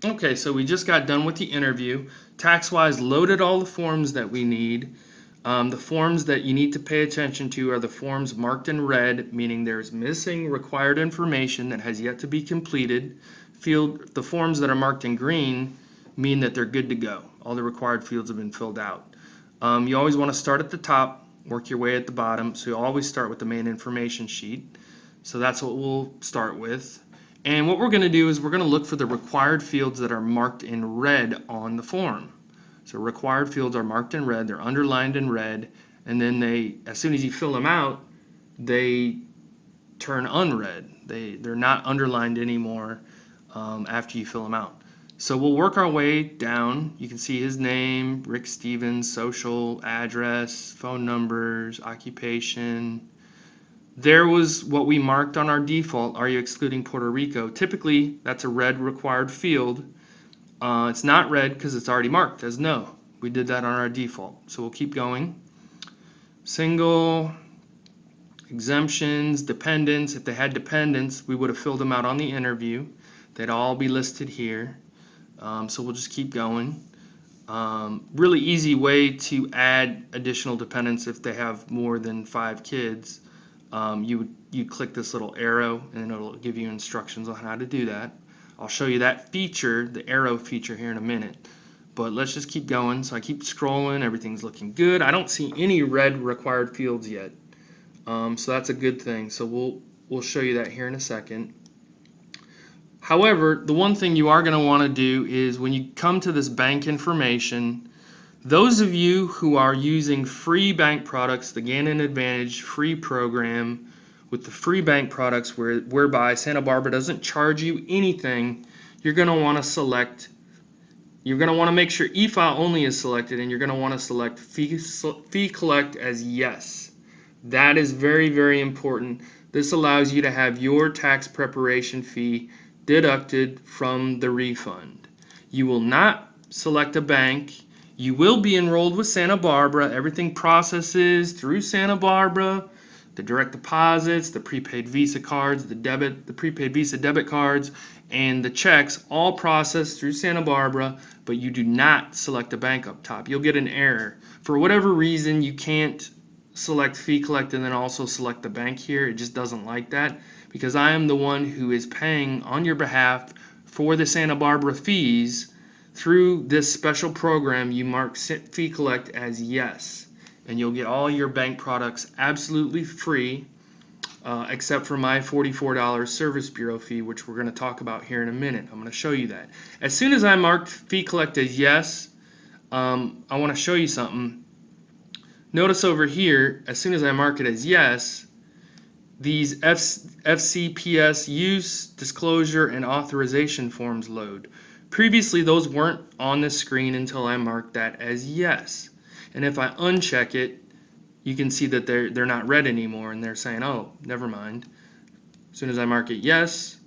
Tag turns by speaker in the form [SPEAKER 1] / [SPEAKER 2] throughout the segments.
[SPEAKER 1] Okay, so we just got done with the interview. TaxWise loaded all the forms that we need. The forms that you need to pay attention to are the forms marked in red, meaning there's missing required information that has yet to be completed. The forms that are marked in green mean that they're good to go. All the required fields have been filled out. You always want to start at the top, work your way at the bottom, so you always start with the main information sheet. So that's what we'll start with. And what we're going to do is we're going to look for the required fields that are marked in red on the form. So required fields are marked in red, they're underlined in red, and then as soon as you fill them out, they turn unread. They're not underlined anymore after you fill them out. So we'll work our way down. You can see his name, Rick Stevens, social, address, phone numbers, occupation. There was what we marked on our default, are you excluding Puerto Rico? Typically, that's a red required field. It's not red because it's already marked as no. We did that on our default. So we'll keep going. Single, exemptions, dependents. If they had dependents, we would have filled them out on the interview. They'd all be listed here. So we'll just keep going. Really easy way to add additional dependents if they have more than 5 kids. You click this little arrow and it'll give you instructions on how to do that. I'll show you that feature, the arrow feature, here in a minute. But let's just keep going. So I keep scrolling, everything's looking good. I don't see any red required fields yet. So that's a good thing. So we'll show you that here in a second. However, the one thing you are going to want to do is when you come to this bank information, those of you who are using free bank products, the Gannon Advantage free program with the free bank products whereby Santa Barbara doesn't charge you anything, you're going to want to make sure e-file only is selected, and you're going to want to select fee collect as yes. That is very, very important. This allows you to have your tax preparation fee deducted from the refund. You will not select a bank. You will be enrolled with Santa Barbara. Everything processes through Santa Barbara. The direct deposits, the prepaid Visa cards, the prepaid Visa debit cards, and the checks all processed through Santa Barbara, but you do not select a bank up top. You'll get an error. For whatever reason, you can't select fee collect and then also select the bank here. It just doesn't like that because I am the one who is paying on your behalf for the Santa Barbara fees. Through this special program, you mark fee collect as yes, and you'll get all your bank products absolutely free, except for my $44 service bureau fee, which we're going to talk about here in a minute. I'm going to show you that. As soon as I marked fee collect as yes, I want to show you something. Notice over here, as soon as I mark it as yes, these FCPS use, disclosure, and authorization forms load. Previously, those weren't on the screen until I marked that as yes. And if I uncheck it, you can see that they're not red anymore, and they're saying, oh, never mind. As soon as I mark it yes,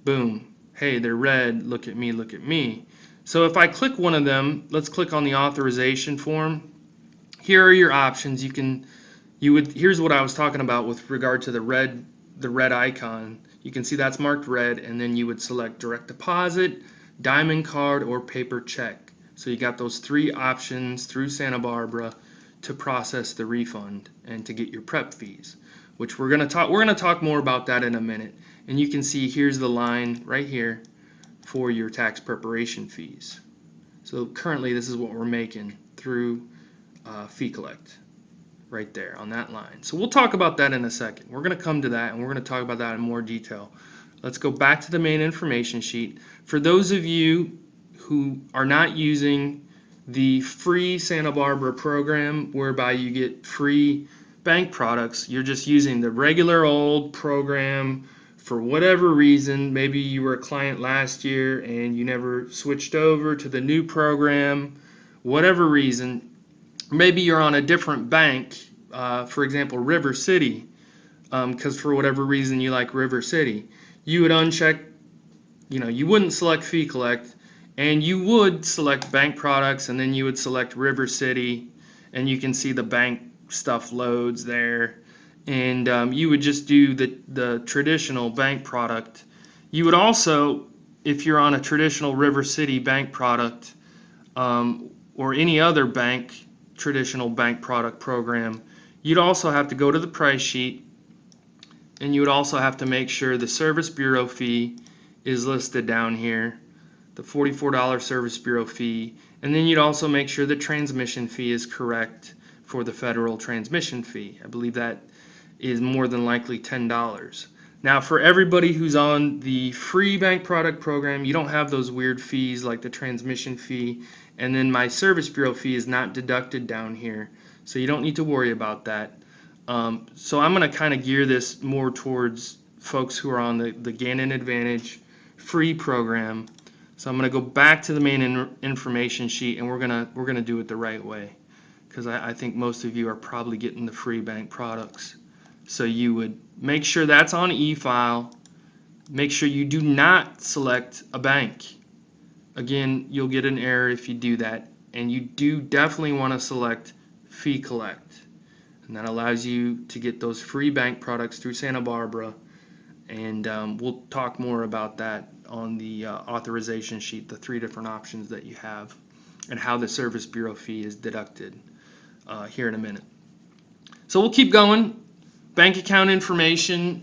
[SPEAKER 1] boom, hey, they're red, look at me, look at me. So if I click one of them, let's click on the authorization form. Here are your options. Here's what I was talking about with regard to the red icon. You can see that's marked red, and then you would select direct deposit, diamond card, or paper check. So you got those 3 options through Santa Barbara to process the refund and to get your prep fees, which we're going to talk more about that in a minute. And you can see here's the line right here for your tax preparation fees. So currently this is what we're making through fee collect right there on that line. So we'll talk about that in a second. We're going to come to that, and we're going to talk about that in more detail. Let's go back to the main information sheet. For those of you who are not using the free Santa Barbara program whereby you get free bank products, you're just using the regular old program for whatever reason. Maybe you were a client last year and you never switched over to the new program, whatever reason. Maybe you're on a different bank, for example, River City, because for whatever reason you like River City. You would uncheck, you wouldn't select fee collect, and you would select bank products, and then you would select River City, and you can see the bank stuff loads there, and you would just do the traditional bank product. You would also if you're on a traditional River City bank product or any other bank, traditional bank product program, you'd also have to go to the price sheet, and you would also have to make sure the service bureau fee is listed down here, the $44 service bureau fee, and then you'd also make sure the transmission fee is correct for the federal transmission fee. I believe that is more than likely $10. Now, for everybody who's on the free bank product program, you don't have those weird fees like the transmission fee, and then my service bureau fee is not deducted down here, so you don't need to worry about that. So I'm going to kind of gear this more towards folks who are on the Gannon Advantage free program. So I'm going to go back to the main information sheet, and we're gonna do it the right way, because I think most of you are probably getting the free bank products. So you would make sure that's on e-file. Make sure you do not select a bank. Again, you'll get an error if you do that, and you do definitely want to select fee collect, and that allows you to get those free bank products through Santa Barbara. And we'll talk more about that on the authorization sheet, the 3 different options that you have, and how the service bureau fee is deducted here in a minute. So we'll keep going. Bank account information.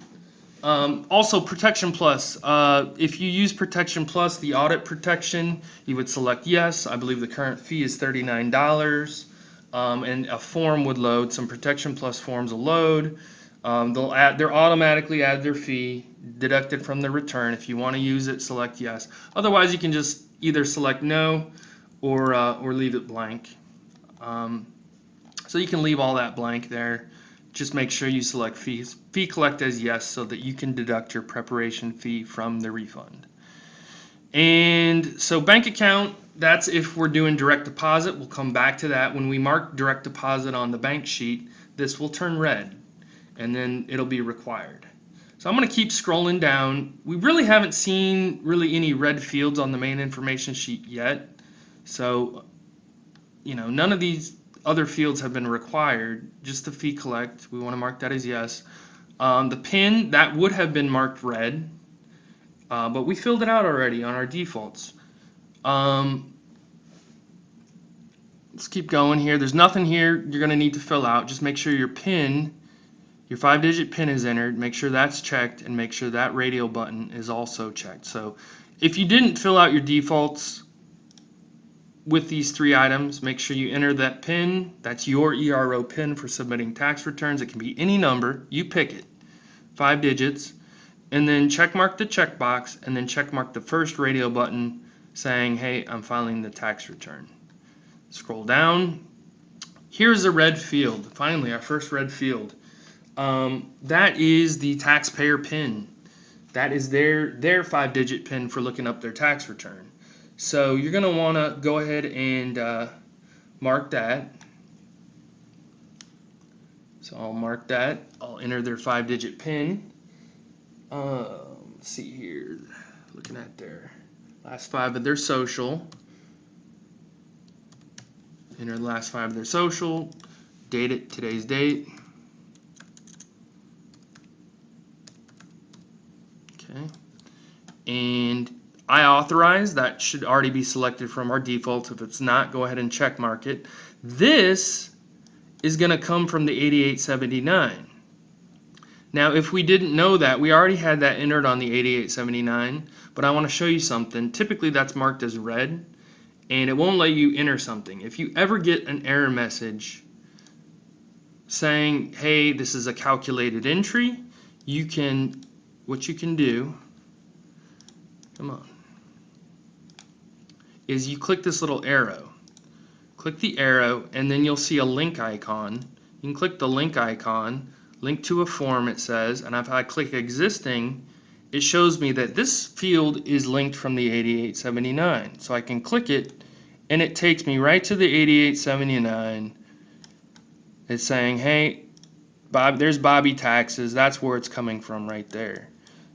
[SPEAKER 1] Also, Protection Plus. If you use Protection Plus, the audit protection, you would select yes. I believe the current fee is $39. And a form would load. Some Protection Plus forms will load. They'll automatically add their fee, deducted from the return. If you want to use it, select yes. Otherwise, you can just either select no or leave it blank. So you can leave all that blank there. Just make sure you select fee collect as yes, so that you can deduct your preparation fee from the refund. And so bank account, that's if we're doing direct deposit. We'll come back to that. When we mark direct deposit on the bank sheet, this will turn red, and then it'll be required. So I'm going to keep scrolling down. We really haven't seen any red fields on the main information sheet yet. So, none of these other fields have been required, just the fee collect. We want to mark that as yes. The PIN, that would have been marked red, but we filled it out already on our defaults. Let's keep going here. There's nothing here you're going to need to fill out. Just make sure your PIN, your 5-digit PIN is entered. Make sure that's checked, and make sure that radio button is also checked. So if you didn't fill out your defaults with these 3 items, make sure you enter that PIN. That's your ERO PIN for submitting tax returns. It can be any number. You pick it, 5 digits, and then check mark the checkbox, and then check mark the first radio button saying, hey, I'm filing the tax return. Scroll down. Here's a red field. Finally, our first red field. That is the taxpayer PIN. That is their 5-digit PIN for looking up their tax return. So you're going to want to go ahead and mark that. So I'll mark that. I'll enter their 5-digit PIN. Let's see here. Looking at their last 5 of their social. Enter the last 5 of their social. Date it, today's date. Okay. And I authorize, that should already be selected from our defaults. If it's not, go ahead and check mark it. This is going to come from the 8879. Now, if we didn't know that, we already had that entered on the 8879, but I want to show you something. Typically, that's marked as red, and it won't let you enter something. If you ever get an error message saying, hey, this is a calculated entry, what you can do, come on, is you click this little arrow. Click the arrow, and then you'll see a link icon. You can click the link icon, link to a form it says, and if I click existing, it shows me that this field is linked from the 8879. So I can click it, and it takes me right to the 8879. It's saying, hey, there's Bobby Taxes. That's where it's coming from right there.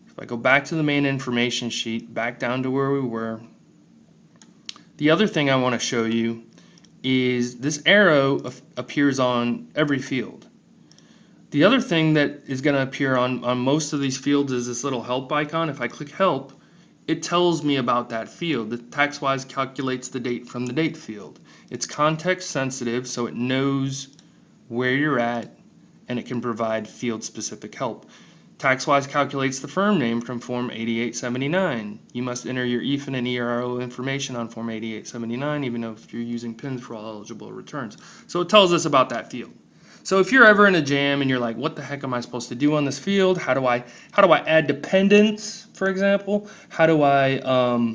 [SPEAKER 1] If I go back to the main information sheet, back down to where we were, the other thing I want to show you is this arrow appears on every field. The other thing that is going to appear on most of these fields is this little help icon. If I click help, it tells me about that field. The TaxWise calculates the date from the date field. It's context sensitive, so it knows where you're at, and it can provide field-specific help. TaxWise calculates the firm name from Form 8879. You must enter your EFIN and ERO information on Form 8879, even though if you're using PINs for all eligible returns. So it tells us about that field. So if you're ever in a jam and you're like, what the heck am I supposed to do on this field? How do I add dependents, for example? How do I,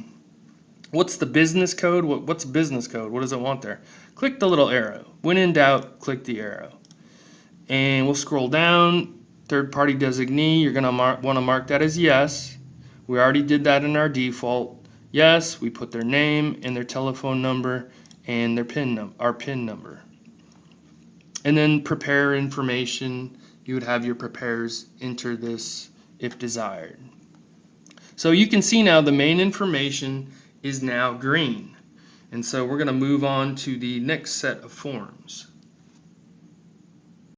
[SPEAKER 1] what's the business code? What's business code? What does it want there? Click the little arrow. When in doubt, click the arrow. And we'll scroll down. Third-party designee, you're going to want to mark that as yes. We already did that in our default. Yes, we put their name and their telephone number and their our PIN number. And then prepare information, you would have your preparers enter this if desired. So you can see now the main information is now green. And so we're going to move on to the next set of forms.